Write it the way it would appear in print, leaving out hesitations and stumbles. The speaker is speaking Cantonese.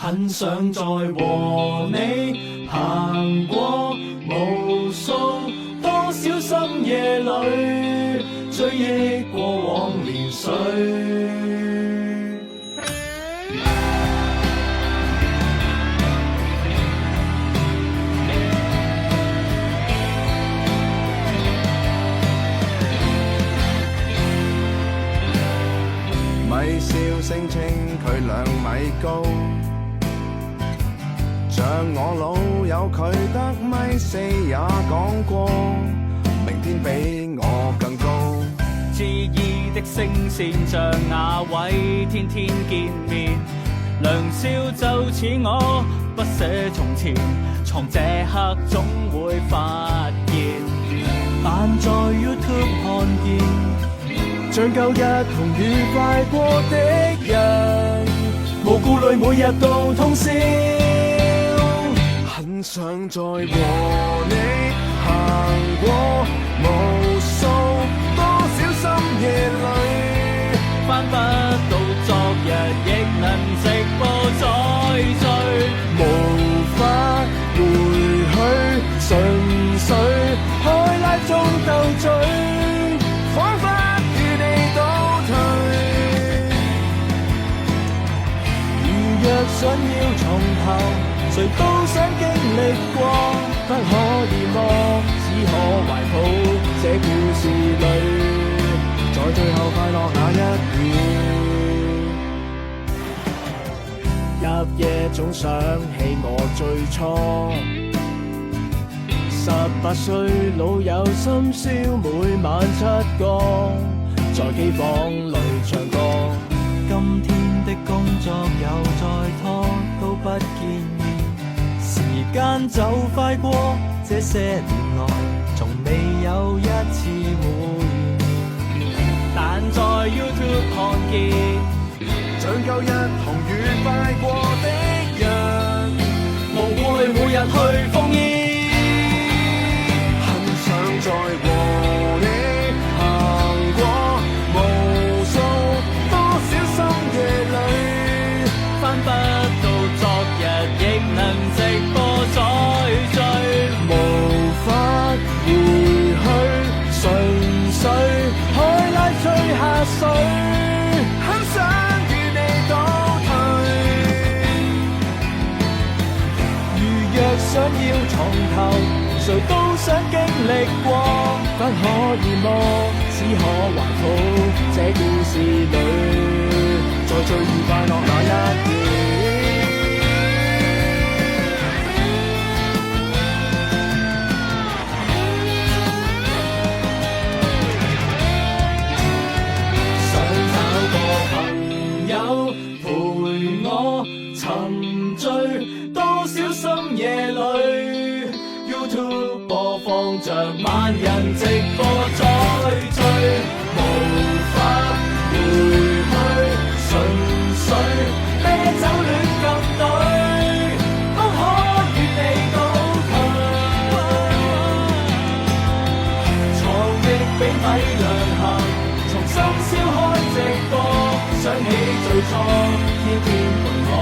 很想再和你行過無數多少深夜裏，追憶過往年歲。米笑聲稱佢2米高，像我老友佢得1.4米也講過，明天比我更高。熾意的聲線像那位天天見面，良宵就似我不捨從前，藏這刻總會發現，但在 YouTube 看見像舊日同愉快過的人，無顧慮每日都通宵，很想再和你行過無數多少深夜裏，翻不到昨日亦能直播再聚，無法回去，純粹開拉中鬥嘴，彷彿若想要重頭，誰都想經歷過，不可以麼，只可懷抱這故事裏，在最後快樂那一秒。入夜總想起我最初，18歲老友深宵每晚7個，在機房裏唱歌。今天的工作又再拖，都不見面，時間就快過，這些年來從未有一次會面，但在 YouTube 看見像舊日同愉快過的人，無顧慮每日去烽煙，很想再和你行過無數多少深夜裏，翻不到昨日亦能直播再聚，無法回去，純粹海拉追下水，很想與你倒退。如若想要重頭，誰都想經歷過，不可以麼，只可懷抱這故事裏，在最愉快樂那一秒。想找個朋友陪我沉醉多少深夜裏， YouTube 播放着萬人直播再聚，無法回去，純粹啤酒亂撳隊，不可與你倒退，床亦比米良行，從深宵開直播，想起最初天天陪我。